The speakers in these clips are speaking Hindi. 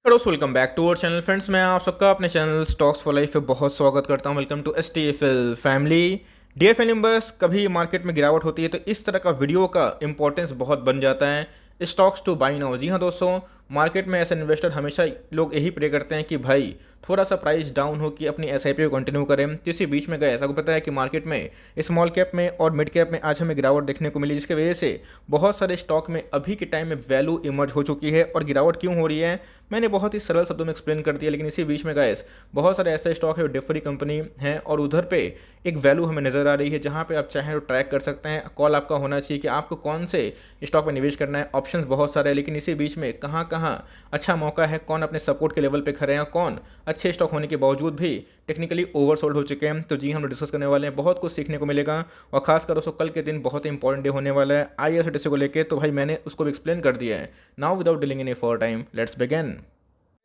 Hello, welcome back to our channel friends. मैं आप सबका अपने चैनल स्टॉक्स फॉर लाइफ पे बहुत स्वागत करता हूं। Welcome to STFL family. DFL members, कभी मार्केट में गिरावट होती है तो इस तरह का वीडियो का इंपॉर्टेंस बहुत बन जाता है। Stocks to buy now. जी हाँ दोस्तों, मार्केट में ऐसे इन्वेस्टर हमेशा लोग यही प्रे करते हैं कि भाई थोड़ा सा प्राइस डाउन हो कि अपनी SIP को कंटिन्यू करें। तो इसी बीच में गए, ऐसा को पता है कि मार्केट में स्मॉल कैप में और मिड कैप में आज हमें गिरावट देखने को मिली, जिसकी वजह से बहुत सारे स्टॉक में अभी के टाइम में वैल्यू इमर्ज हो चुकी है। और गिरावट क्यों हो रही है मैंने बहुत ही सरल शब्दों में एक्सप्लेन कर दिया, लेकिन इसी बीच में गाइस बहुत सारे ऐसे स्टॉक है जो डिफरी कंपनी हैं और उधर पे एक वैल्यू हमें नजर आ रही है, जहां पे आप चाहें तो ट्रैक कर सकते हैं। कॉल आपका होना चाहिए कि आपको कौन से स्टॉक में निवेश करना है। ऑप्शंस बहुत सारे हैं, लेकिन इसी बीच में कहाँ कहाँ अच्छा मौका है, कौन अपने सपोर्ट के लेवल पे खड़े हैं, कौन अच्छे स्टॉक होने के बावजूद भी टेक्निकली ओवरसोल्ड हो चुके हैं। तो जी हम डिस्कस करने वाले हैं, बहुत कुछ सीखने को मिलेगा। और खासकर दोस्तों कल के दिन बहुत ही इंपॉर्टेंट डे होने वाला है IRCTC को लेकर, तो भाई मैंने उसको भी एक्सप्लेन कर दिया है। Now without delaying any for time, let's begin.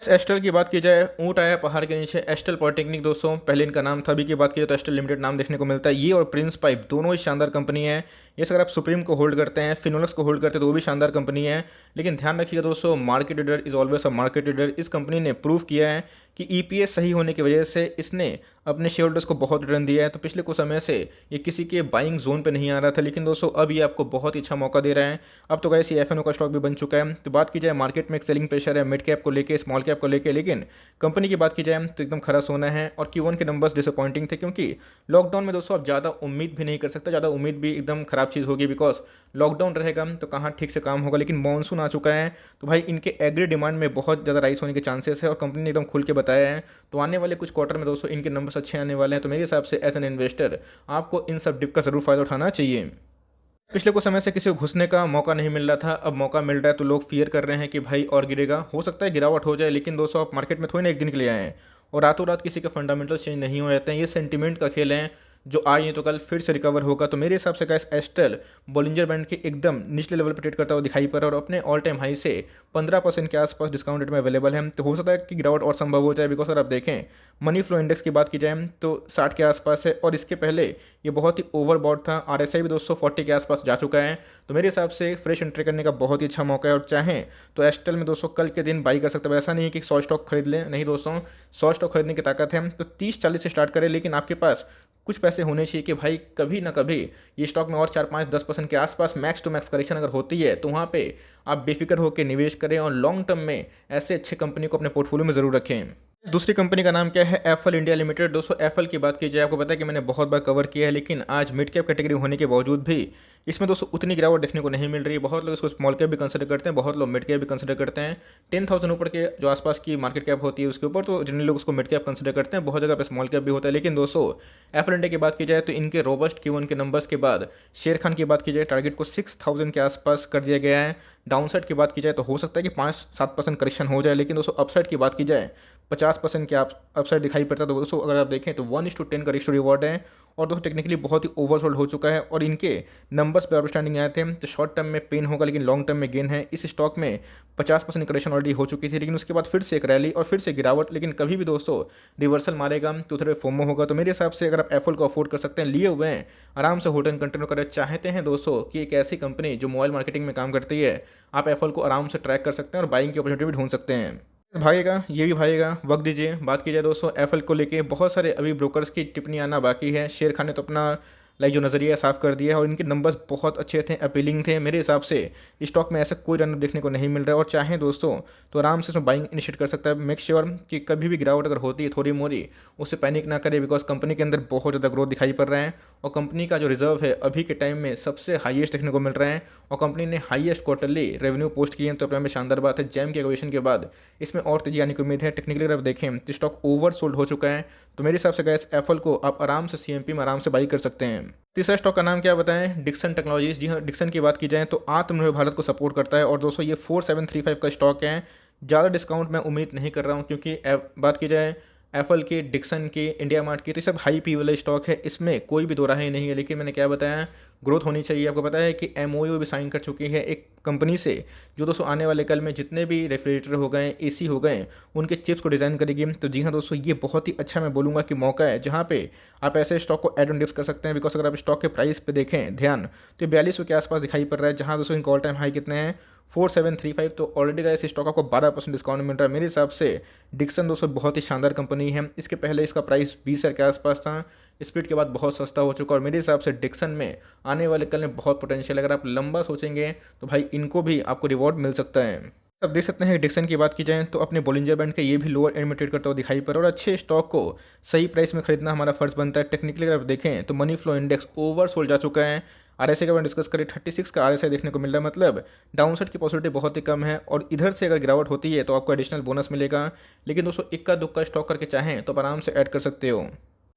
एस्टल की बात की जाए, ऊँट आया पहाड़ के नीचे। एस्टल पॉलिटेक्निक दोस्तों पहले इनका नाम था, अभी की बात की जाए तो एस्टल लिमिटेड नाम देखने को मिलता है। ये और प्रिंस पाइप दोनों ही शानदार कंपनी है। ये अगर आप सुप्रीम को होल्ड करते हैं, फिनोलेक्स को होल्ड करते हैं तो वो भी शानदार कंपनी है। लेकिन ध्यान रखिएगा दोस्तों, market leader is always a market leader. इस कंपनी ने प्रूव किया है कि EPS सही होने की वजह से इसने अपने शेयर होल्डर्स को बहुत रिटर्न दिया है। तो पिछले कुछ समय से ये किसी के बाइंग जोन पे नहीं आ रहा था, लेकिन दोस्तों अब ये आपको बहुत ही अच्छा मौका दे रहा है। अब तो गैस ये FNO का स्टॉक भी बन चुका है। तो बात की जाए मार्केट में एक सेलिंग प्रेशर है मिड कैप को लेके, स्मॉल कैप को लेके, लेकिन कंपनी की बात की जाए तो एकदम खरा सोना है। और Q1 के नंबर्स डिसअपॉइंटिंग थे, क्योंकि लॉकडाउन में दोस्तों आप ज़्यादा उम्मीद भी नहीं कर सकते। ज़्यादा उम्मीद भी एकदम खराब चीज़ होगी, बिकॉज लॉकडाउन रहेगा तो कहाँ ठीक से काम होगा। लेकिन मानसून आ चुका है तो भाई इनके एग्री डिमांड में बहुत ज़्यादा राइस होने के चांसेस है, और कंपनी ने एकदम खुल के बताया है। तो आने वाले कुछ क्वार्टर में दोस्तों इनके नंबर्स अच्छे आने वाले हैं। तो मेरे हिसाब से एज एन इन्वेस्टर आपको इन सब डिप का ज़रूर फायदा उठाना चाहिए। पिछले कुछ समय से किसी को घुसने का मौका नहीं मिल रहा था, अब मौका मिल रहा है तो लोग फियर कर रहे हैं कि भाई और गिरेगा। हो सकता है गिरावट हो जाए, लेकिन दोस्तों आप मार्केट में थोड़ी ना एक दिन के लिए आए हैं और रातों रात किसी के फंडामेंटल चेंज नहीं हो जाते हैं। ये सेंटिमेंट का खेल है, जो आज नहीं तो कल फिर से रिकवर होगा। तो मेरे हिसाब से गाइस एस्ट्रल बॉलिंजर बैंड के एकदम निचले लेवल पर ट्रेड करता हुआ दिखाई पड़ रहा है और अपने ऑल टाइम हाई से 15% के आसपास डिस्काउंट रेट में अवेलेबल है। तो हो सकता है कि गिरावट और संभव हो जाए, बिकॉज अगर आप देखें मनी फ्लो इंडेक्स की बात की जाए तो 60 के आसपास है, और इसके पहले ये बहुत ही ओवरबॉट था। RSI भी दोस्तों 40 के आसपास जा चुका है। तो मेरे हिसाब से फ्रेश एंट्री करने का बहुत ही अच्छा मौका है। और चाहें तो एस्ट्रल में दोस्तों कल के दिन बाई कर सकते हैं। ऐसा नहीं है कि 100 स्टॉक खरीद लें, नहीं दोस्तों, 100 स्टॉक खरीदने की ताकत है तो 30-40 से स्टार्ट करें। लेकिन आपके पास कुछ पैसे होने चाहिए कि भाई कभी ना कभी ये स्टॉक में और 4-5-10% के आसपास मैक्स टू मैक्स करेक्शन अगर होती है तो वहाँ पे आप बेफिक्र होकर निवेश करें और लॉन्ग टर्म में ऐसे अच्छे कंपनी को अपने पोर्टफोलियो में ज़रूर रखें। दूसरी कंपनी का नाम क्या है? Apple India limited. दोस्तों एफल की बात की जाए, आपको पता है कि मैंने बहुत बार कवर किया है, लेकिन आज मिड कैप कैटेगरी होने के बावजूद भी इसमें दोस्तों उतनी गिरावट देखने को नहीं मिल रही है। बहुत लोग इसको स्मॉल कैप भी कंसिडर करते हैं, बहुत लोग मिड कैप भी कंसिडर करते हैं। 10,000 ऊपर के जो आसपास की मार्केट कैप होती है उसके ऊपर तो जनरली लोग उसको मिड कैप कंसिडर करते हैं, बहुत जगह पे स्मॉल कैप भी होता है। लेकिन दोस्तों एफल इंडिया की बात की जाए तो इनके रोबस्ट Q1 के नंबर्स के बाद शेर खान की बात की जाए टारगेट को 6,000 के आसपास कर दिया गया है। डाउनसाइड की बात की जाए तो हो सकता है कि 5-7% करेक्शन हो जाए, लेकिन दोस्तों अपसाइड की बात की जाए 50% के अपसाइड दिखाई पड़ता है। तो दोस्तों अगर आप देखें तो 1:10 का रेशियो रिवॉर्ड है, और दोस्तों टेक्निकली बहुत ही ओवरसोल्ड हो चुका है। और इनके नंबर्स पे आउटस्टैंडिंग आए थे तो शॉर्ट टर्म में पेन होगा, लेकिन लॉन्ग टर्म में गेन है। इस स्टॉक में 50% करेक्शन ऑलरेडी हो चुकी थी, लेकिन उसके बाद फिर से एक रैली और फिर से गिरावट। लेकिन कभी भी दोस्तों रिवर्सल मारेगा तो उधर फोमो होगा। तो मेरे हिसाब से अगर आप एफल को अफोर्ड कर सकते हैं, लिए हुए हैं, आराम से होल्ड एंड कंटिन्यू करें। चाहते हैं दोस्तों कि एक ऐसी कंपनी जो मोबाइल मार्केटिंग में काम करती है, आप एफल को आराम से ट्रैक कर सकते हैं और बाइंग की अपॉर्चुनिटी भी ढूंढ सकते हैं। भागेगा, ये भी भागेगा, वक्त दीजिए। बात की जाए दोस्तों एफएल को लेके बहुत सारे अभी ब्रोकर्स की टिप्पणी आना बाकी है। शेर खान ने तो अपना जो नज़रिया साफ कर दिया है और इनके नंबर्स बहुत अच्छे थे, अपीलिंग थे। मेरे हिसाब से स्टॉक में ऐसा कोई रन देखने को नहीं मिल रहा है, और चाहें दोस्तों तो आराम से इसमें बाइंग इनिशिएट कर सकता है। मेक श्योर कि कभी भी गिरावट अगर होती है थोड़ी मोरी, उससे पैनिक ना करे, बिकॉज कंपनी के अंदर बहुत ज़्यादा ग्रोथ दिखाई पड़ रहा है और कंपनी का जो रिजर्व है अभी के टाइम में सबसे हाईएस्ट देखने को मिल रहा है। और कंपनी ने हाईएस्ट क्वार्टरली रेवेन्यू पोस्ट किए हैं, तो अपने में शानदार बात है। जैम के एक्विजिशन के बाद इसमें और तेजी आने की उम्मीद है। टेक्निकली अगर आप देखें तो स्टॉक ओवर सोल्ड हो चुका है। तो मेरे हिसाब से गैस एफल को आप आराम से CMP में आराम से बाई कर सकते हैं। तीसरा स्टॉक का नाम क्या बताएं? Dixon technologies. जी हाँ, डिक्सन की बात की जाए तो आत्मनिर्भर भारत को सपोर्ट करता है, और दोस्तों ये 4735 का स्टॉक है। ज़्यादा डिस्काउंट मैं उम्मीद नहीं कर रहा हूँ, क्योंकि बात की जाए एफल की, डिक्सन की, इंडिया मार्ट की, तो सब हाई पी वाले स्टॉक है, इसमें कोई भी दो राय नहीं है। लेकिन मैंने क्या बताया, ग्रोथ होनी चाहिए। आपको पता है कि MOU भी साइन कर चुकी है एक कंपनी से, जो दोस्तों आने वाले कल में जितने भी रेफ्रिजरेटर हो गए, AC हो गए, उनके चिप्स को डिज़ाइन करेगी। तो जी हाँ दोस्तों, ये बहुत ही अच्छा मैं बोलूँगा कि मौका है जहाँ पे आप ऐसे स्टॉक को एड ऑन डिप्स कर सकते हैं। बिकॉज अगर आप स्टॉक के प्राइस पे देखें ध्यान, तो 4200 के आसपास दिखाई पड़ रहा है, जहाँ दोस्तों इनका ऑल टाइम हाई कितने हैं 4735। तो ऑलरेडी गाइस स्टॉक आपको 12% डिस्काउंट मिल रहा है। मेरे हिसाब से डिक्सन दोस्तों बहुत ही शानदार कंपनी है। इसके पहले इसका प्राइस 20 के आसपास था, स्प्लिट के बाद बहुत सस्ता हो चुका, और मेरे हिसाब से डिक्सन में आने वाले कल में बहुत पोटेंशियल है। अगर आप लंबा सोचेंगे तो भाई इनको भी आपको रिवॉर्ड मिल सकता है। अब देख सकते हैं डिक्सन की बात की जाए तो अपने बोलिंजर बैंड के ये भी लोअर एंड में ट्रेड करता हुआ दिखाई पड़ रहा है, और अच्छे स्टॉक को सही प्राइस में खरीदना हमारा फर्ज बनता है। टेक्निकली अगर आप देखें तो money flow index over sold जा चुका है। आरएसआई का अगर डिस्कस करें 36 का आरएसआई देखने को मिल रहा है, मतलब डाउनसाइड की पॉसिबिलिटी बहुत ही कम है, और इधर से अगर गिरावट होती है तो आपको एडिशनल बोनस मिलेगा। लेकिन दोस्तों इक्का दुक्का स्टॉक करके चाहें तो आप आराम से ऐड कर सकते हो।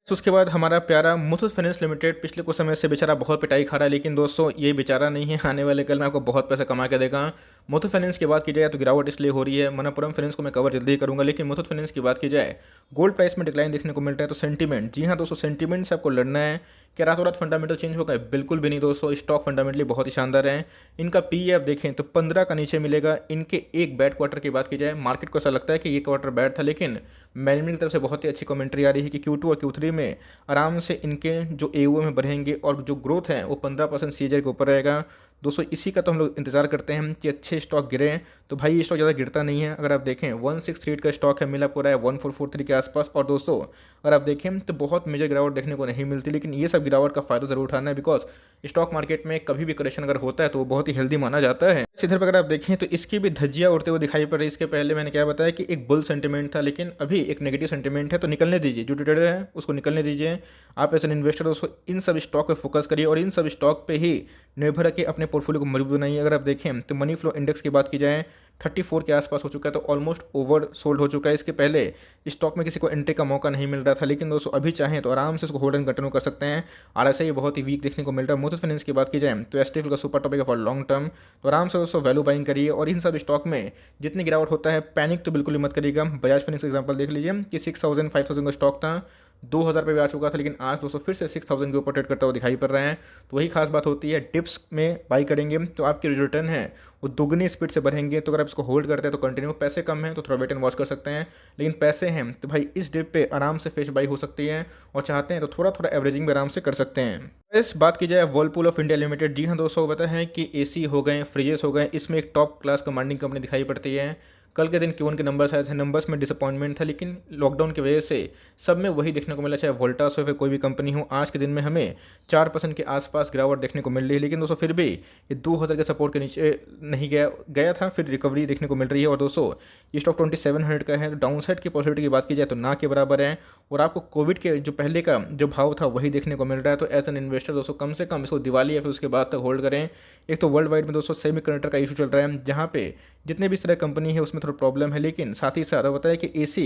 तो उसके बाद हमारा प्यारा मुथूट फाइनेंस लिमिटेड पिछले कुछ समय से बेचारा बहुत पिटाई खा रहा है, लेकिन दोस्तों ये बेचारा नहीं है, आने वाले कल में आपको बहुत पैसा कमा के देगा। मुथूट फाइनेंस की बात की जाए तो गिरावट इसलिए हो रही है, मनप्पुरम फाइनेंस को मैं कवर जल्दी ही करूंगा, लेकिन मुथूट फाइनेंस की बात की जाए गोल्ड प्राइस में डिक्लाइन देखने को मिल रहा है। तो सेंटीमेंट, जी हाँ दोस्तों, सेंटीमेंट से आपको लड़ना है। क्या रातों रात फंडामेंटल चेंज होगा? बिल्कुल भी नहीं दोस्तों, स्टॉक फंडामेंटली बहुत ही शानदार है। इनका पी आप देखें तो 15 का नीचे मिलेगा। इनके एक बैड क्वार्टर की बात की जाए, मार्केट को ऐसा लगता है कि ये क्वार्टर बैड था, लेकिन मैनेजमेंट की तरफ से बहुत ही अच्छी कमेंट्री आ रही है कि Q2 और Q3 में आराम से इनके जो AUM में बढ़ेंगे, और जो ग्रोथ है वो 15% CAGR के ऊपर रहेगा। दोस्तों इसी का तो हम लोग इंतजार करते हैं कि अच्छे स्टॉक गिरे। तो भाई ये स्टॉक ज़्यादा गिरता नहीं है। अगर आप देखें 1638 का स्टॉक है, मिल आपको रहा है 1443 के आसपास। और दोस्तों अगर आप देखें तो बहुत मेजर गिरावट देखने को नहीं मिलती, लेकिन ये सब गिरावट का फायदा जरूर उठाना है, बिकॉज स्टॉक मार्केट में कभी भी करेक्शन अगर होता है तो वो बहुत ही हेल्दी माना जाता है। इधर पर अगर आप देखें तो इसकी भी धज्जियां उड़ते हुए दिखाई पड़ रही है। इसके पहले मैंने क्या बताया कि एक बुल सेंटीमेंट था, लेकिन अभी एक नेगेटिव सेंटीमेंट है, तो निकलने दीजिए। जो ट्रेडर है उसको निकलने दीजिए। आप एज एन इन्वेस्टर दोस्तों इन सब स्टॉक पे फोकस करिए, और इन सब स्टॉक पे ही निर्भर रखिए अपने पोर्टफोलियो को मजबूत बनाइए। अगर आप देखें तो मनी फ्लो इंडेक्स की बात की जाए 34 के आसपास हो चुका है, तो ऑलमोस्ट ओवर सोल्ड हो चुका है। इसके पहले स्टॉक में किसी को एंट्री का मौका नहीं मिल रहा था, लेकिन दोस्तों अभी चाहें तो आराम से इसको होल्ड एंड कंटिन्यू कर सकते हैं। आरएसआई बहुत ही वीक देखने को मिल रहा है। मुथूट फाइनेंस की बात की जाए तो एसटीएफ का सुपर टॉपिक है फॉर लॉन्ग टर्म, तो आराम से दोस्तों वैल्यू बाइंग करिए। और इन सब स्टॉक में जितनी गिरावट होता है पैनिक तो बिल्कुल ही मत करिएगा। बजाज फाइनेंस का एग्जाम्पल देख लीजिए कि 6000 5000 का स्टॉक था, 2000 पे भी आ चुका था, लेकिन आज दोस्तों फिर से 6000 के ऊपर ट्रेड करता हुआ दिखाई पड़ रहे हैं। तो वही खास बात होती है, डिप्स में बाई करेंगे तो आपके जो रिटर्न है वो दुगनी स्पीड से बढ़ेंगे। तो अगर आप इसको होल्ड करते हैं तो कंटिन्यू, पैसे कम हैं तो थोड़ा वेट एंड वॉच कर सकते हैं, लेकिन पैसे हैं तो भाई इस डिप पे आराम से फ्रेश बाई हो सकती है, और चाहते हैं तो थोड़ा थोड़ा एवरेजिंग भी आराम से कर सकते हैं। इस बात की जाए वर्लपूल ऑफ इंडिया लिमिटेड, जी हाँ दोस्तों पता है कि AC हो गए, फ्रिजेस हो गए, इसमें एक टॉप क्लास कमांडिंग कंपनी दिखाई पड़ती है। कल के दिन Q1 के नंबर्स आए थे, नंबर्स में डिसअपॉइंटमेंट था, लेकिन लॉकडाउन की वजह से सब में वही देखने को मिला, चाहे वोल्टास हो फिर कोई भी कंपनी हो। आज के दिन में हमें 4% के आसपास गिरावट देखने को मिल रही है, लेकिन दोस्तों फिर भी ये 2000 के सपोर्ट के नीचे नहीं गया था, फिर रिकवरी देखने को मिल रही है। और दोस्तों ये स्टॉक 2700 का है, तो डाउन साइड की पॉसिबिलिटी की बात की जाए तो ना के बराबर है, और आपको कोविड के जो पहले का जो भाव था वही देखने को मिल रहा है। तो एज एन इन्वेस्टर दोस्तों कम से कम इसको दिवाली या फिर उसके बाद तक होल्ड करें। एक तो वर्ल्ड वाइड में दोस्तों सेमी कंडक्टर का इशू चल रहा है, जहाँ पे जितने भी इस तरह कंपनी है उसमें थोड़ा प्रॉब्लम है, लेकिन साथ ही साथ बताया कि AC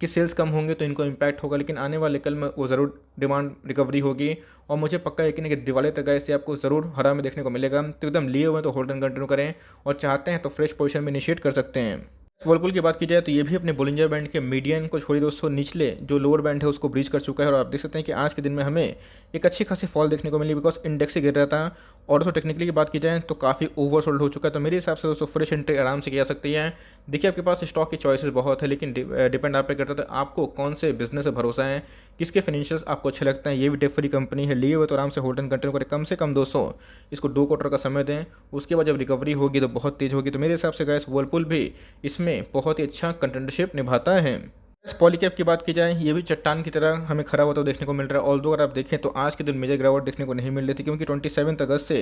की सेल्स कम होंगे तो इनको इम्पैक्ट होगा, लेकिन आने वाले कल में वो ज़रूर डिमांड रिकवरी होगी, और मुझे पक्का यकीन है कि दिवाली तक ऐसे आपको ज़रूर हरा में देखने को मिलेगा। तो एकदम लिए हुए तो होल्ड एंड कंटिन्यू करें, और चाहते हैं तो फ्रेश पोजीशन में इनिशिएट कर सकते हैं। वर्लपूल की बात की जाए तो ये भी अपने बोलिंजर बैंड के मीडियन को छोड़ी दोस्तों निचले जो लोअर बैंड है उसको ब्रीच कर चुका है, और आप देख सकते हैं कि आज के दिन में हमें एक अच्छी खासी फॉल देखने को मिली, बिकॉज इंडेक्स ही गिर रहा था। और दोस्तों टेक्निकली की बात की जाए तो काफ़ी ओवरसोल्ड हो चुका है, तो मेरे हिसाब से दोस्तों फ्रेश एंट्री आराम से की जा सकती है। देखिए आपके पास स्टॉक की चॉइसेस बहुत है, लेकिन डिपेंड आप पे करता है आपको कौन से बिजनेस से भरोसा है, किसके फाइनेंशियल्स आपको अच्छे लगते हैं। ये भी डेट फ्री कंपनी है, लिए हुए तो आराम से होल्ड एंड कंटिन्यू करें। कम से कम दोस्तों इसको 2 क्वार्टर का समय दें, उसके बाद जब रिकवरी होगी तो बहुत तेज़ होगी। तो मेरे हिसाब से गाइस वर्लपूल भी इसमें बहुत ही अच्छा कंटेंटरशिप निभाता है। पॉलीकैब की बात की जाए, ये भी चट्टान की तरह हमें खड़ा होता देखने को मिल रहा है। ऑल्दो अगर आप देखें तो आज के दिन मेजर गिरावट देखने को नहीं मिल रही थी, क्योंकि 27 अगस्त से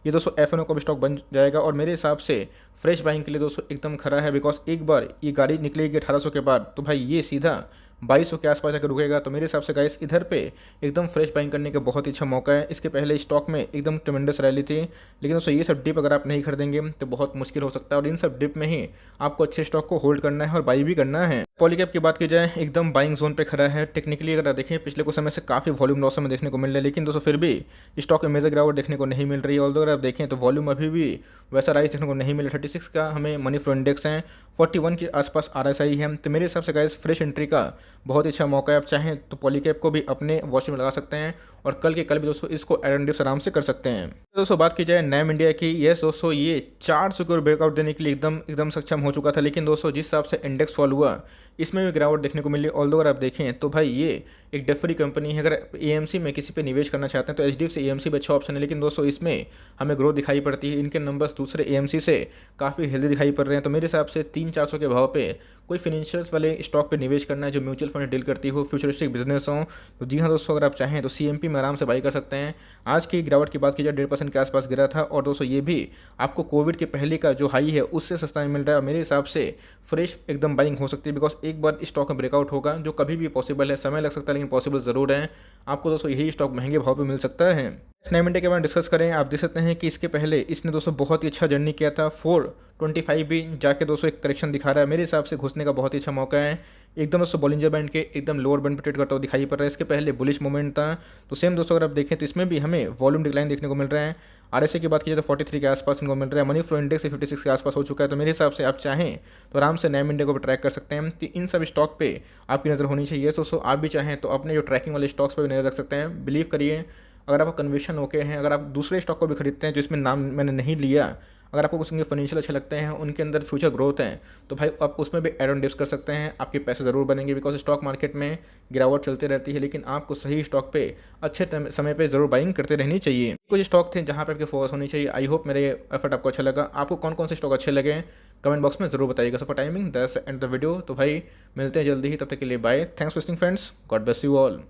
ये दोस्तों FNO का भी स्टॉक बन जाएगा, और मेरे हिसाब से फ्रेश बाइंग के लिए दोस्तों एकदम खरा है। बिकॉज एक बार ये गाड़ी निकलेगी 1800 के बाद तो भाई ये सीधा 2200 के आसपास जाकर रुकेगा। तो मेरे हिसाब से गाइस इधर पे एकदम फ्रेश बाइंग करने का बहुत ही अच्छा मौका है। इसके पहले स्टॉक में एकदम ट्रेमेंडस रैली थी, लेकिन दोस्तों ये सब डिप अगर आप नहीं खरीदेंगे तो बहुत मुश्किल हो सकता है, और इन सब डिप में ही आपको अच्छे स्टॉक को होल्ड करना है और बाई भी करना है। पॉलीकैब की बात की जाए एकदम बाइंग जोन पे खड़ा है। टेक्निकली अगर आप देखें पिछले कुछ समय से काफ़ी वॉल्यूम लॉस हमें देखने को मिल रहा है, लेकिन दोस्तों फिर भी स्टॉक में मेजर गिरावट देखने को नहीं मिल रही है। ऑल्दो अगर आप देखें तो वॉल्यूम अभी भी वैसा राइज देखने को नहीं मिला। 36 का हमें मनी फ्लो इंडेक्स है, 41 के आसपास RSI है। तो मेरे हिसाब से गाइस फ्रेश एंट्री का बहुत अच्छा मौका है। आप चाहें तो पॉलीकैब को भी अपने वॉच में लगा सकते हैं, और कल के कल भी दोस्तों इसको एडवांटेज आराम से कर सकते हैं। तो दोस्तों बात की जाए नैम इंडिया की, यस दोस्तों ये 400 की ब्रेकआउट देने के लिए एकदम सक्षम हो चुका था, लेकिन दोस्तों जिस हिसाब से इंडेक्स फॉल हुआ इसमें भी गिरावट देखने को मिली। ऑल्दो अगर आप देखें तो भाई ये एक डेफरी कंपनी है। अगर एएमसी में किसी पे निवेश करना चाहते हैं तो एचडीएफसी एएमसी भी अच्छा ऑप्शन है, लेकिन दोस्तों इसमें हमें ग्रोथ दिखाई पड़ती है। इनके नंबर्स दूसरे एएमसी से काफ़ी हेल्दी दिखाई पड़ रहे हैं। तो मेरे हिसाब से 300-400 के भाव पे कोई फाइनेंशियल्स वाले स्टॉक पे निवेश करना है जो म्यूचुअल फंड डील करती हो, फ्यूचरिस्टिक बिजनेस हो, तो जी हाँ दोस्तों, अगर आप चाहें तो सीएमपी में आराम से बाई कर सकते हैं। आज की गिरावट की बात की जाए 1.5% के आसपास गिरा था, और दोस्तों ये भी आपको कोविड के पहले का जो हाई है उससे सस्ता में मिल रहा है। मेरे हिसाब से फ्रेश एकदम बाइंग हो सकती है, बिकॉज एक बार स्टॉक में ब्रेकआउट होगा जो कभी भी पॉसिबल है, समय लग सकता है लेकिन पॉसिबल ज़रूर है। आपको दोस्तों यही स्टॉक महंगे भाव पे मिल सकता है। स्नैप के बारे में डिस्कस करें, आप देख सकते हैं कि इसके पहले इसने दोस्तों बहुत ही अच्छा जर्नी किया था। 425 भी जाके दोस्तों एक करेक्शन दिखा रहा है। मेरे हिसाब से घुसने का बहुत ही अच्छा मौका है। एकदम दोस्तों बॉलिंजर बैंड के एकदम लोअर बैंड पे ट्रेड करता हुआ दिखाई पड़ रहा है। इसके पहले बुलिश मोमेंट था, तो सेम दोस्तों अगर आप देखें तो इसमें भी हमें वॉल्यूम डिक्लाइन देखने को मिल रहा है। आरएसए की बात की जाए तो 43 के आसपास इनको मिल रहा है। मनी फ्लो इंडेक्स 56 के आसपास हो चुका है। तो मेरे हिसाब से आप चाहें तो आराम से नैम इंडिया को भी ट्रैक कर सकते हैं। तो इन सब स्टॉक पे आपकी नज़र होनी चाहिए। दोस्तों आप भी चाहें तो अपने जो ट्रैकिंग वाले स्टॉक्स पर भी नज़र रख सकते हैं। बिलीव करिए, अगर आपका कन्विक्शन ओके है, अगर आप दूसरे स्टॉक को भी खरीदते हैं जो इसमें नाम मैंने नहीं लिया, अगर आपको कुछ उनके फाइनेंशियल अच्छे लगते हैं, उनके अंदर फ्यूचर ग्रोथ है, तो भाई आप उसमें भी एड ऑन डिप्स कर सकते हैं। आपके पैसे ज़रूर बनेंगे, बिकॉज स्टॉक मार्केट में गिरावट चलती रहती है, लेकिन आपको सही स्टॉक पे अच्छे समय पे ज़रूर बाइंग करते रहनी चाहिए। कुछ स्टॉक थे जहाँ पे आपकी फोकस होनी चाहिए। आई होप मेरे एफर्ट आपको अच्छा लगा। आपको कौन कौन से स्टॉक अच्छे लगे कमेंट बॉक्स में ज़रूर बताइएगा। So for timing that's and the video. तो भाई मिलते हैं जल्दी ही, तब तक के लिए bye. Thanks for listening friends, God bless you all.